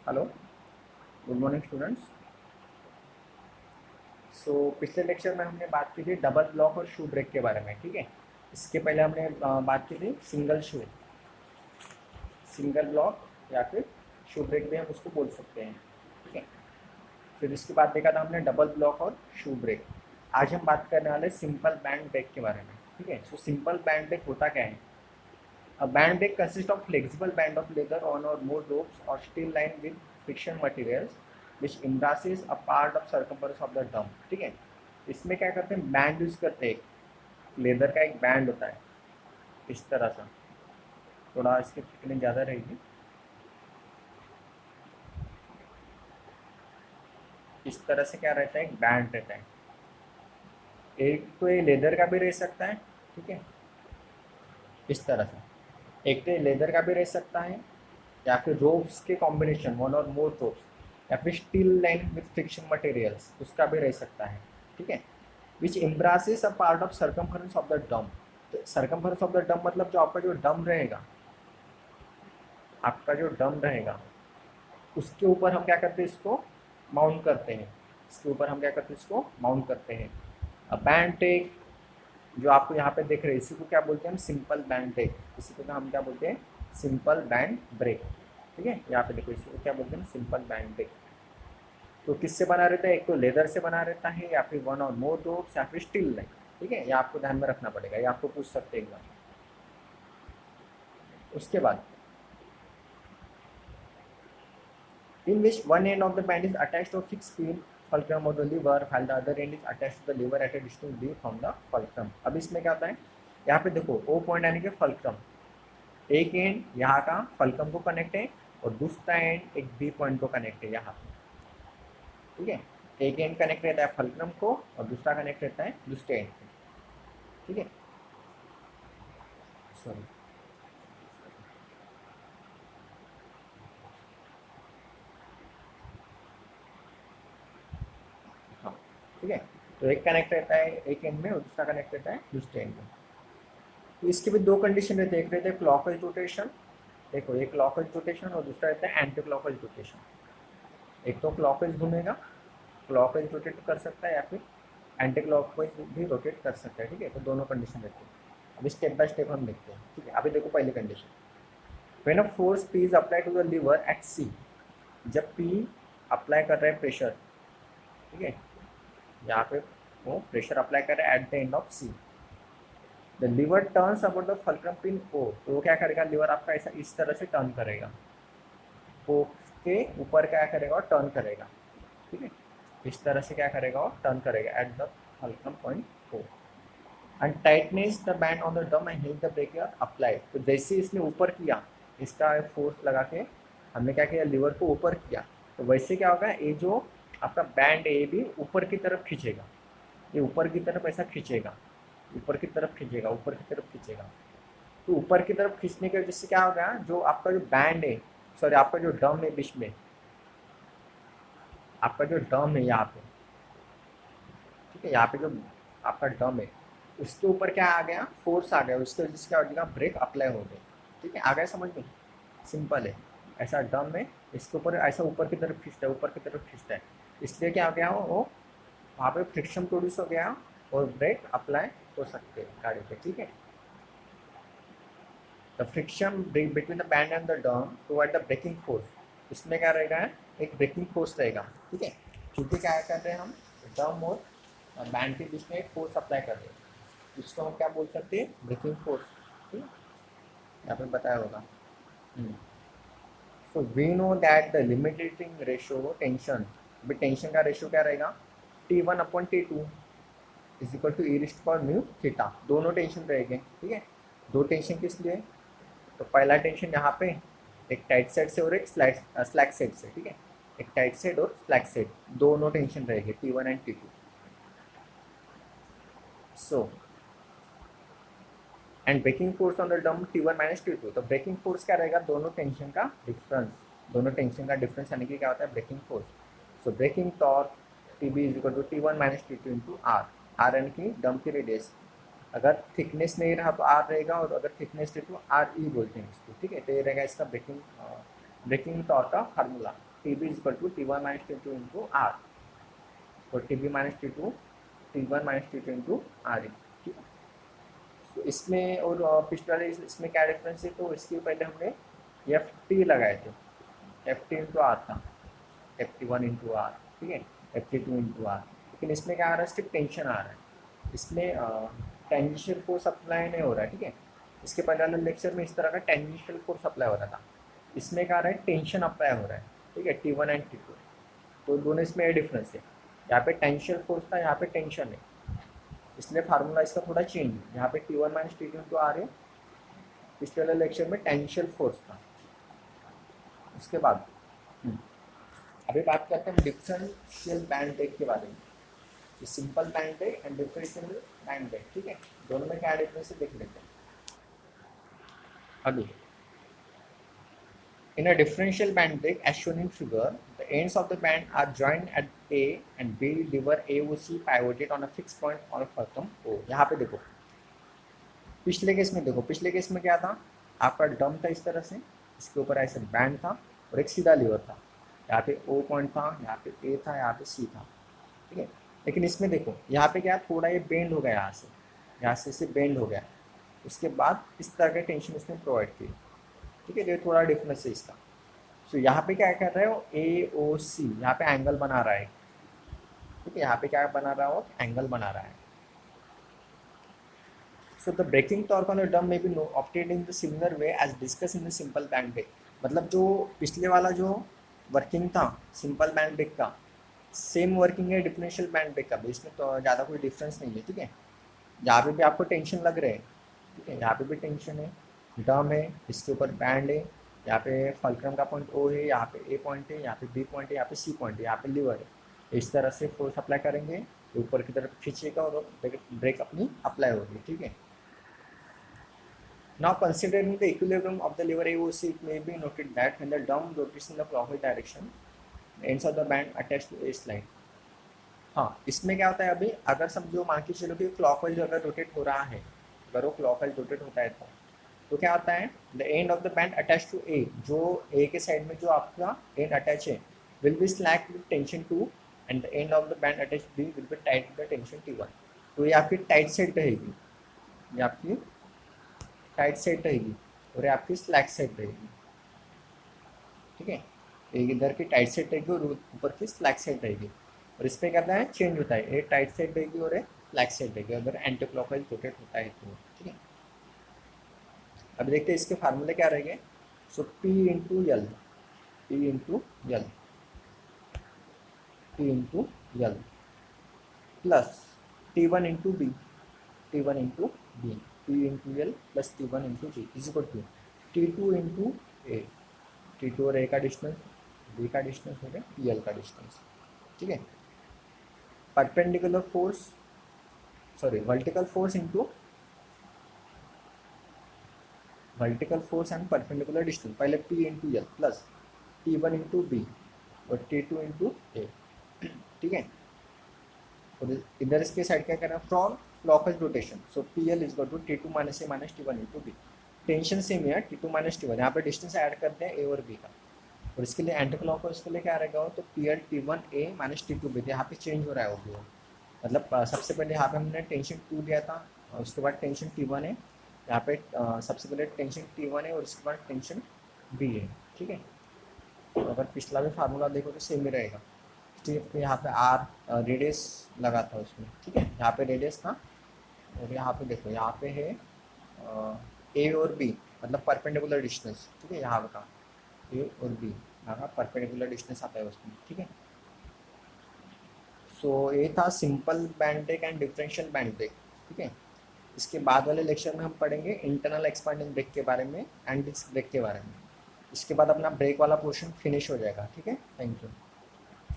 Hello, good morning students. पिछले lecture में हमने बात की थी डबल ब्लॉक और शू ब्रेक के बारे में, ठीक है। इसके पहले हमने बात की थी सिंगल ब्लॉक या फिर शू ब्रेक भी हम उसको बोल सकते हैं, ठीक है। फिर इसके बाद देखा था हमने डबल ब्लॉक और शू ब्रेक। आज हम बात करने वाले सिंपल बैंड ब्रेक के बारे में, ठीक है। सिंपल बैंड ब्रेक होता क्या है? A band brake consists of flexible band of leather on or more ropes or steel line with friction materials which embraces a part of circumference of the drum, ठीक है। इसमें क्या करते हैं, band use करते हैं। लेदर का एक बैंड होता है इस तरह सा, थोड़ा इसकी थिकनेस ज़्यादा रहेगी। इस तरह से क्या रहता है, एक बैंड रहता है। एक तो ये लेदर का भी रह सकता है, ठीक है, इस तरह से। एक तो ये लेदर का भी रह सकता है या फिर रोप्स के कॉम्बिनेशन, वन और मोर रोप्स, या फिर steel line with friction materials, उसका भी रह सकता है, ठीक है। Which embraces a part of circumference of the drum. तो सर्कमफरेंस ऑफ द डम मतलब जो आपका जो डम रहेगा, आपका जो डम रहेगा उसके ऊपर हम क्या करते हैं, इसको माउंट करते हैं। इसके ऊपर हम क्या करते हैं, इसको माउंट करते हैं। अब बैंड टेक जो आपको यहाँ पे देख रहे हैं, इसी को क्या बोलते हैं हम, सिंपल बैंड ब्रेक। इसी को हम क्या बोलते हैं, सिंपल बैंड ब्रेक, ठीक है। यहाँ पे देखो, इसी को क्या बोलते हैं, सिंपल बैंड ब्रेक। तो किससे बना रहता है, एक तो लेदर से बना रहता है या फिर वन और मोर रोप्स या फिर स्टील लाइन, ठीक है। ये आपको ध्यान में रखना पड़ेगा, ये आपको पूछ सकते हैं एक बार। उसके बाद in which one end of the band is attached to a fixed pin fulcrum of the lever while the other end is attached to the lever at a distance d from the fulcrum। अब इसमें क्या होता है, यहाँ पे देखो O point यानी कि फल्क्रम, एक एंड यहाँ का फल्क्रम को कनेक्ट है और दूसरा एंड एक बी पॉइंट को कनेक्ट है यहाँ, ठीक है। एक एंड कनेक्ट रहता है फल्क्रम को और दूसरा कनेक्ट रहता है दूसरे एंड को, ठीक है। सॉरी, हाँ, ठीक है। तो एक कनेक्ट रहता है एक एंड में और दूसरा कनेक्ट रहता है दूसरे एंड में। तो इसके भी दो कंडीशन रहते हैं, एक रहते हैं क्लॉकवाइज रोटेशन, देखो एक क्लॉकवाइज रोटेशन और दूसरा रहता है एंटी क्लॉकवाइज रोटेशन। एक तो क्लॉकवाइज घूमेगा, क्लॉकवाइज रोटेट कर सकता है या फिर एंटी क्लॉकवाइज भी रोटेट कर सकता है, ठीक है। तो दोनों कंडीशन रहती है। अभी स्टेप बाय स्टेप हम देखते हैं, ठीक है। अभी देखो पहली condition, when a force P is apply to the lever at C. जब पी अप्लाई कर रहा है प्रेशर, ठीक है, यहाँ पे वो प्रेशर अप्लाई कर रहा है at the end of C, the lever turns about the fulcrum pin O. तो वो क्या करेगा, लीवर आपका ऐसा इस तरह से टर्न करेगा, ओ के ऊपर क्या करेगा और टर्न करेगा, ठीक है। इस तरह से क्या करेगा और टर्न करेगा at the fulcrum point O and tightness the band on the drum and hill the brake apply. तो जैसे इसने ऊपर किया, इसका फोर्स लगा के हमने क्या किया, लीवर को ऊपर किया, तो वैसे क्या होगा, ये जो आपका बैंड है ये भी ऊपर की तरफ खींचेगा, ये ऊपर की तरफ ऐसा खींचेगा, ऊपर की तरफ खींचेगा, ऊपर की तरफ खींचेगा। तो ऊपर की तरफ खींचने की वजह से क्या होगा, जो आपका जो बैंड है, सॉरी आपका जो ड्रम है बीच में, आपका जो ड्रम है यहाँ पे, ठीक है, यहाँ पे जो आपका ड्रम है उसके ऊपर क्या आ गया, फोर्स आ गया, उसके वजह से क्या हो जाएगा, ब्रेक अप्लाई हो गई, ठीक है। आ गया समझ में, सिंपल है। ऐसा ड्रम है, इसके ऊपर ऐसा ऊपर की तरफ खींचता है, ऊपर की तरफ खींचता है, इसलिए क्या हो गया, वो वहाँ पे फ्रिक्शन प्रोड्यूस हो गया और ब्रेक अप्लाई हो सकते हैं गाड़ी पे, ठीक है। The friction between the band and the drum provide the braking force. इसमें क्या रहेगा, एक ब्रेकिंग फोर्स रहेगा, ठीक है। क्योंकि क्या कर रहे हैं हम, ड्रम और बैंड के बीच में एक फोर्स अप्लाई कर रहे हैं, इसको हम क्या बोल सकते हैं, ब्रेकिंग फोर्स, ठीक है। यहाँ पे बताया होगा। So we know that the limiting ratio tension, अभी टेंशन का रेशियो क्या रहेगा, T1/T2 is equal to e⁻μθ। दोनों टेंशन रहेंगे, ठीक है। दो टेंशन किस लिए, तो पहला टेंशन यहाँ पे एक टाइट साइड से और एक स्लैक साइड से, ठीक है। एक टाइट साइड और स्लैक साइड, दोनों टेंशन रहेगी T1 and T2। So and braking force on the drum T1 - T2। तो ब्रेकिंग फोर्स क्या रहेगा, दोनों टेंशन का डिफरेंस, दोनों टेंशन का डिफरेंस यानी कि क्या होता है, braking force. So braking torque TB is equal to T1 - T2 into R. R यानी कि ड्रम की रेडियस, अगर थिकनेस नहीं रहा तो आर रहेगा और अगर थिकनेस रही तो आर ई बोलते हैं इसको, ठीक है। तो ये रहेगा इसका ब्रेकिंग टॉर्क का formula. T B is to T one minus T two into R, और T B minus T one minus T two into R, ठीक है। तो इसमें और पिछले वाले इसमें क्या डिफरेंस है, तो इसके पहले हमने एफ टी लगाए थे, एफ टी इंटू आर था, F T one into R, ठीक है, F T two into R. लेकिन इसमें क्या आ रहा है, सिर्फ टेंशन आ रहा है, इसमें टेंजेंशियल फोर्स अप्लाई नहीं हो रहा है, ठीक है। इसके पहले वाले लेक्चर में इस तरह का टेंजेंशियल फोर्स अप्लाई हो रहा था, इसमें क्या आ रहा है, टेंशन अप्लाई हो रहा है, ठीक है, T one and T two. तो दोनों इसमें ये डिफरेंस है, यहाँ पे टेंशियल फोर्स था, यहाँ पे टेंशन है, इसलिए फार्मूला इसका थोड़ा चेंज है। यहाँ पे T one minus T two आ रहे, पिछले वाले लेक्चर में टेंशियल फोर्स था। उसके बाद अभी बात करते हैं डिफरेंशियल बैंड ब्रेक के बारे में। ये simple band break and differential band break, ठीक है, दोनों में क्या डिफरेंस है देख लेते हैं अभी। In a differential band break, as shown in figure, the ends of the band are joined at A and B lever AOC pivoted on a fixed point on a bottom O। यहाँ पे देखो, पिछले case में देखो, पिछले case में क्या था, आपका डम था इस तरह से, इसके ऊपर ऐसे बैंड था और एक सीधा लीवर था, यहाँ पे O पॉइंट था, यहाँ पे A था, यहाँ पे C था, ठीक है। लेकिन इसमें देखो, यहाँ पे क्या, थोड़ा ये बेंड हो गया, यहाँ से इसे बेंड हो गया, उसके बाद इस तरह का टेंशन इसने प्रोवाइड की, ठीक है। ये थोड़ा डिफरेंस है इसका। सो यहाँ पे क्या कर रहे हो, ए ओ सी, यहाँ पे एंगल बना रहा है, ठीक है, यहाँ पे क्या बना रहा हो, एंगल बना रहा है। So the braking torque on a drum में be obtained in the similar way as discuss in the simple band brake. मतलब जो पिछले वाला जो वर्किंग था सिंपल बैंड ब्रेक का, सेम वर्किंग है डिफरेंशियल बैंड ब्रेक का भी, इसमें तो ज़्यादा कोई डिफरेंस नहीं है, ठीक है। यहाँ पे भी आपको टेंशन लग रहे हैं, ठीक है, यहाँ पे भी टेंशन है, ड्रम है, इसके ऊपर बैंड है, यहाँ पे फल्क्रम का पॉइंट ओ है, यहाँ पे ए पॉइंट है, यहाँ पे बी पॉइंट है, यहाँ पे सी पॉइंट है, यहाँ पे लीवर है। इस तरह से फोर्स अप्लाई करेंगे, ऊपर की तरफ खींचेगा और ब्रेक अपनी अप्लाई होगी, ठीक है। Now considering the equilibrium of the lever AOC, it may be noted that when the drum rotates in the clockwise direction, the ends of the band attached to a line। हाँ, इसमें क्या होता है अभी, अगर समझो मान के चलो कि क्लॉकवाइज अगर रोटेट हो रहा है, अगर वो क्लॉकवाइज रोटेट होता है तो क्या होता है, the end of the band attach to A, जो ए के साइड में जो आपका एंड अटैच है, will be slack with tension 2 and the end of the band attach B will be tight with tension T1। तो ये आपकी tight side रहेगी, ये आपकी टाइट साइड रहेगी और ये आपकी स्लैक साइड रहेगी, ठीक है। एक इधर की टाइट साइड रहेगी और ऊपर की स्लैक साइड रहेगी, और इस पर क्या होता है, चेंज होता है, ये टाइट साइड रहेगी और ये स्लैक साइड रहेगी अगर एंटी क्लॉकवाइज रोटेट होता है तो, ठीक है। अब देखते हैं इसके फार्मूले क्या रहेंगे। So P into L, P into L, P into L plus T1 into B, T1 into B, P into L plus T1 into B is equal to T2 into A, T2 और ए का distance, B का distance हो गया PL का distance, ठीक है। Perpendicular force, sorry vertical force into vertical force and perpendicular distance, पहले P into L plus T1 into B और T2 इंटू ए, ठीक है। और इधर इसके साइड क्या करना है, from clockwise rotation, so PL is to T2 minus A minus T1 into B. Tension same है, T2 माइनस T1, यहाँ पे डिस्टेंस ऐड करते हैं ए और बी का, और इसके लिए एंटी क्लॉकवाइज के लिए क्या रहेगा, तो PL T1 ए माइनस T2 बी, यहाँ पे चेंज हो रहा है वो, मतलब सबसे पहले यहाँ पे हमने टेंशन 2 लिया था, उसके बाद टेंशन T1 है, यहाँ पे सबसे पहले टेंशन T1 है और उसके बाद टेंशन B है, ठीक है। तो अगर पिछला भी फार्मूला देखो तो सेम ही रहेगा, ठीक है। यहाँ पे R रेडियस लगा था उसमें, ठीक है, यहाँ पे रेडियस था, और यहाँ पे देखो यहाँ पे है A और B, मतलब परपेंडिकुलर डिस्टेंस, ठीक है, यहाँ का A और B यहाँ का परपेंडिकुलर डिस्टेंस आता है उसमें, ठीक है। सो ये था simple band break and differential band break, ठीक है। इसके बाद वाले लेक्चर में हम पढ़ेंगे इंटरनल एक्सपांडिंग ब्रेक के बारे में एंड डिस्क ब्रेक के बारे में। इसके बाद अपना ब्रेक वाला पोर्शन फिनिश हो जाएगा, ठीक है। Thank you.